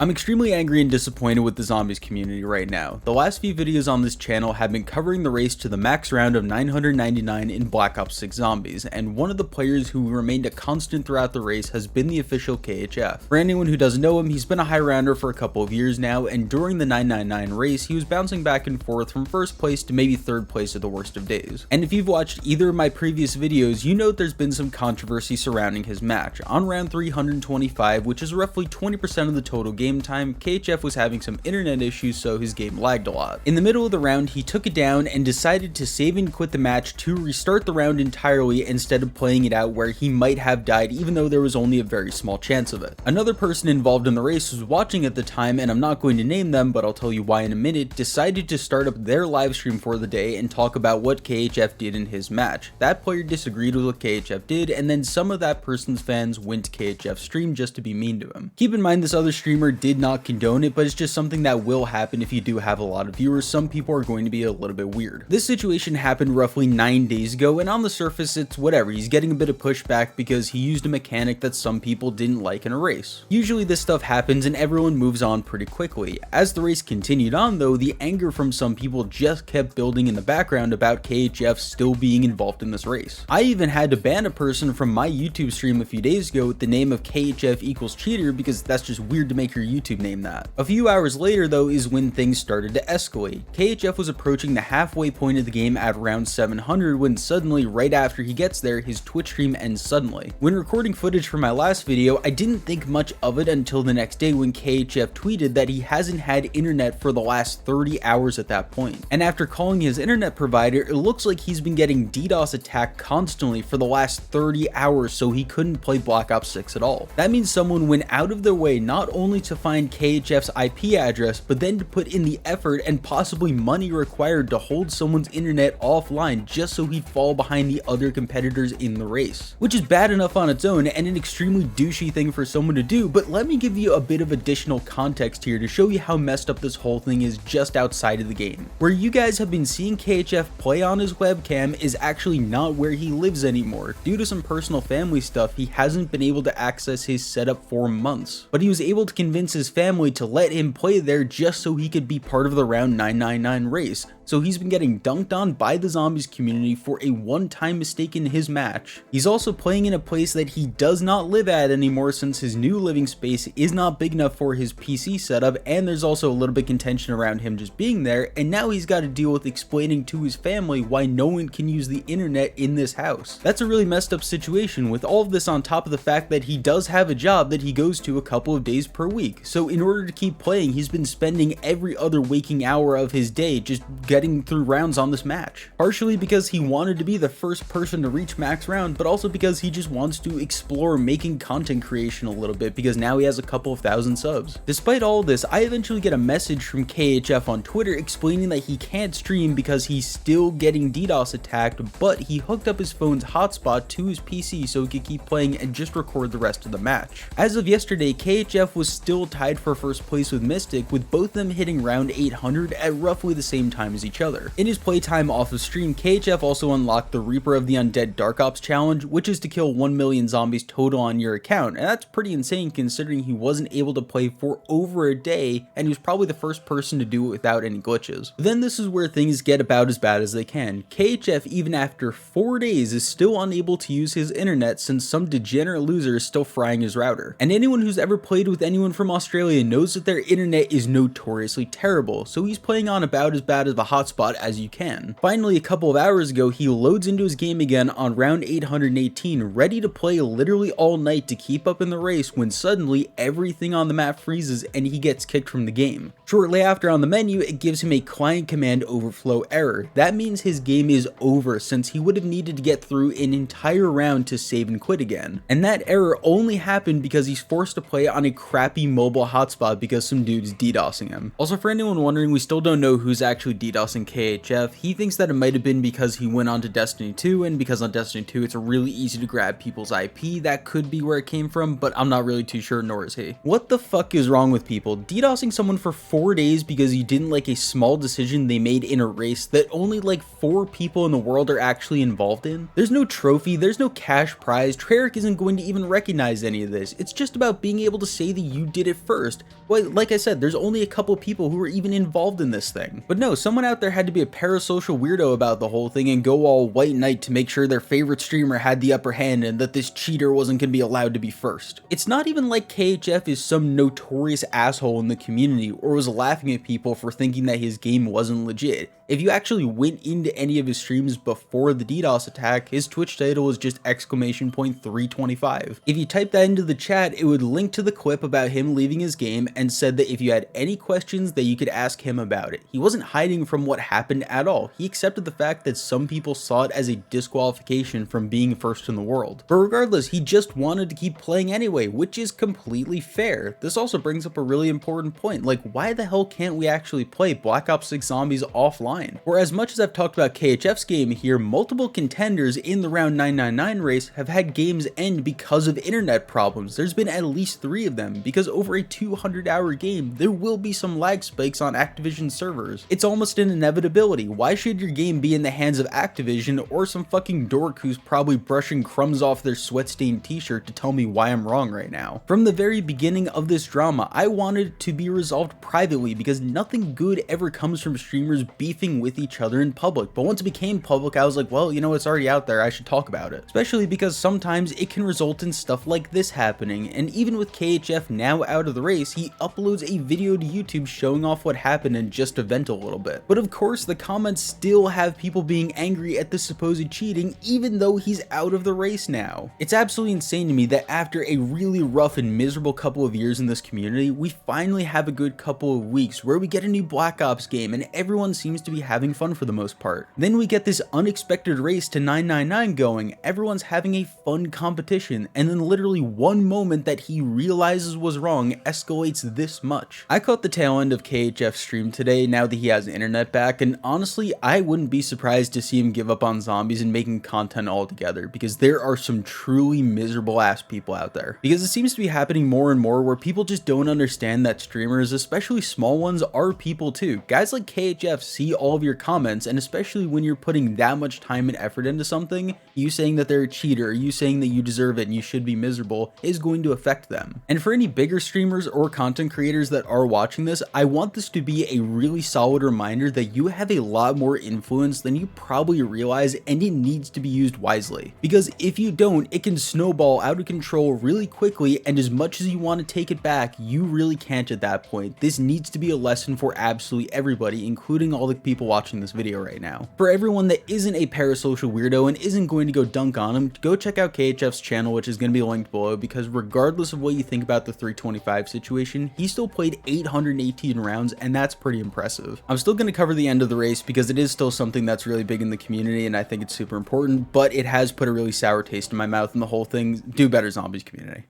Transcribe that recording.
I'm extremely angry and disappointed with the zombies community right now. The last few videos on this channel have been covering the race to the max round of 999 in Black Ops 6 Zombies, and one of the players who remained a constant throughout the race has been the official KHF. For anyone who doesn't know him, he's been a high rounder for a couple of years now, and during the 999 race, he was bouncing back and forth from first place to maybe third place at the worst of days. And if you've watched either of my previous videos, you know there's been some controversy surrounding his match. On round 325, which is roughly 20% of the total game time, KHF was having some internet issues, so his game lagged a lot. In the middle of the round, he took it down and decided to save and quit the match to restart the round entirely instead of playing it out where he might have died even though there was only a very small chance of it. Another person involved in the race was watching at the time, and I'm not going to name them, but I'll tell you why in a minute, decided to start up their live stream for the day and talk about what KHF did in his match. That player disagreed with what KHF did, and then some of that person's fans went to KHF's stream just to be mean to him. Keep in mind, this other streamer did not condone it, but it's just something that will happen if you do have a lot of viewers. Some people are going to be a little bit weird. This situation happened roughly 9 days ago, and on the surface it's whatever. He's getting a bit of pushback because he used a mechanic that some people didn't like in a race. Usually this stuff happens and everyone moves on pretty quickly. As the race continued on though, the anger from some people just kept building in the background about KHF still being involved in this race. I even had to ban a person from my YouTube stream a few days ago with the name of KHF equals cheater because that's just weird to make your YouTube name that. A few hours later though is when things started to escalate. KHF was approaching the halfway point of the game at round 700 when suddenly right after he gets there his Twitch stream ends suddenly. When recording footage for my last video, I didn't think much of it until the next day when KHF tweeted that he hasn't had internet for the last 30 hours at that point. And after calling his internet provider, it looks like he's been getting DDoS attacked constantly for the last 30 hours, so he couldn't play Black Ops 6 at all. That means someone went out of their way not only to find KHF's IP address, but then to put in the effort and possibly money required to hold someone's internet offline just so he'd fall behind the other competitors in the race. Which is bad enough on its own and an extremely douchey thing for someone to do, but let me give you a bit of additional context here to show you how messed up this whole thing is just outside of the game. Where you guys have been seeing KHF play on his webcam is actually not where he lives anymore. Due to some personal family stuff, he hasn't been able to access his setup for months, but he was able to convince his family to let him play there just so he could be part of the round 999 race. So he's been getting dunked on by the zombies community for a one-time mistake in his match. He's also playing in a place that he does not live at anymore since his new living space is not big enough for his PC setup, and there's also a little bit of contention around him just being there, and now he's got to deal with explaining to his family why no one can use the internet in this house. That's a really messed up situation, with all of this on top of the fact that he does have a job that he goes to a couple of days per week. So in order to keep playing, he's been spending every other waking hour of his day just getting through rounds on this match. Partially because he wanted to be the first person to reach max round, but also because he just wants to explore making content creation a little bit because now he has a couple of thousand subs. Despite all this, I eventually get a message from KHF on Twitter explaining that he can't stream because he's still getting DDoS attacked, but he hooked up his phone's hotspot to his PC so he could keep playing and just record the rest of the match. As of yesterday, KHF was still tied for first place with Mystic, with both them hitting round 800 at roughly the same time as each other. In his playtime off of stream, KHF also unlocked the Reaper of the Undead Dark Ops challenge, which is to kill 1 million zombies total on your account, and that's pretty insane considering he wasn't able to play for over a day, and he was probably the first person to do it without any glitches. But then this is where things get about as bad as they can. KHF, even after 4 days, is still unable to use his internet since some degenerate loser is still frying his router. And anyone who's ever played with anyone from Australia knows that their internet is notoriously terrible, so he's playing on about as bad of a hotspot as you can. Finally, a couple of hours ago, he loads into his game again on round 818, ready to play literally all night to keep up in the race, when suddenly everything on the map freezes and he gets kicked from the game. Shortly after on the menu, it gives him a client command overflow error. That means his game is over since he would have needed to get through an entire round to save and quit again. And that error only happened because he's forced to play on a crappy mobile hotspot because some dude's DDoSing him. Also, for anyone wondering, we still don't know who's actually DDoSing DDoSing KHF, he thinks that it might have been because he went on to Destiny 2, and because on Destiny 2 it's really easy to grab people's IP. That could be where it came from, but I'm not really too sure, nor is he. What the fuck is wrong with people? DDoSing someone for 4 days because you didn't like a small decision they made in a race that only like 4 people in the world are actually involved in? There's no trophy, there's no cash prize, Treyarch isn't going to even recognize any of this. It's just about being able to say that you did it first. Well, like I said, there's only a couple people who are even involved in this thing. But no, someone out there had to be a parasocial weirdo about the whole thing and go all white knight to make sure their favorite streamer had the upper hand and that this cheater wasn't going to be allowed to be first. It's not even like KHF is some notorious asshole in the community or was laughing at people for thinking that his game wasn't legit. If you actually went into any of his streams before the DDoS attack, his Twitch title was just !325. If you type that into the chat, it would link to the clip about him leaving his game and said that if you had any questions that you could ask him about it. He wasn't hiding from what happened at all. He accepted the fact that some people saw it as a disqualification from being first in the world. But regardless, he just wanted to keep playing anyway, which is completely fair. This also brings up a really important point, like why the hell can't we actually play Black Ops 6 Zombies offline? For as much as I've talked about KHF's game here, multiple contenders in the round 999 race have had games end because of internet problems. There's been at least 3 of them, because over a 200-hour game, there will be some lag spikes on Activision servers. It's almost an inevitability. Why should your game be in the hands of Activision or some fucking dork who's probably brushing crumbs off their sweat-stained t-shirt to tell me why I'm wrong right now? From the very beginning of this drama, I wanted it to be resolved privately because nothing good ever comes from streamers beefing with each other in public. But once it became public, I was like, well, you know, it's already out there, I should talk about it. Especially because sometimes it can result in stuff like this happening, and even with KHF now out of the race, he uploads a video to YouTube showing off what happened and just to vent a little bit. But of course, the comments still have people being angry at the supposed cheating, even though he's out of the race now. It's absolutely insane to me that after a really rough and miserable couple of years in this community, we finally have a good couple of weeks where we get a new Black Ops game and everyone seems to be having fun for the most part. Then we get this unexpected race to 999 going, everyone's having a fun competition, and then literally one moment that he realizes was wrong escalates this much. I caught the tail end of KHF's stream today now that he has internet back, and honestly, I wouldn't be surprised to see him give up on zombies and making content altogether, because there are some truly miserable ass people out there. Because it seems to be happening more and more where people just don't understand that streamers, especially small ones, are people too. Guys like KHF see all of your comments, and especially when you're putting that much time and effort into something, you saying that they're a cheater, you saying that you deserve it and you should be miserable is going to affect them. And for any bigger streamers or content creators that are watching this, I want this to be a really solid reminder that you have a lot more influence than you probably realize, and it needs to be used wisely. Because if you don't, it can snowball out of control really quickly, and as much as you want to take it back, you really can't at that point. This needs to be a lesson for absolutely everybody, including all the people watching this video right now. For everyone that isn't a parasocial weirdo and isn't going to go dunk on him, go check out KHF's channel, which is going to be linked below, because regardless of what you think about the 325 situation, he still played 818 rounds, and that's pretty impressive. I'm still going to cover the end of the race because it is still something that's really big in the community and I think it's super important, but it has put a really sour taste in my mouth, and the whole thing, do better, Zombies community.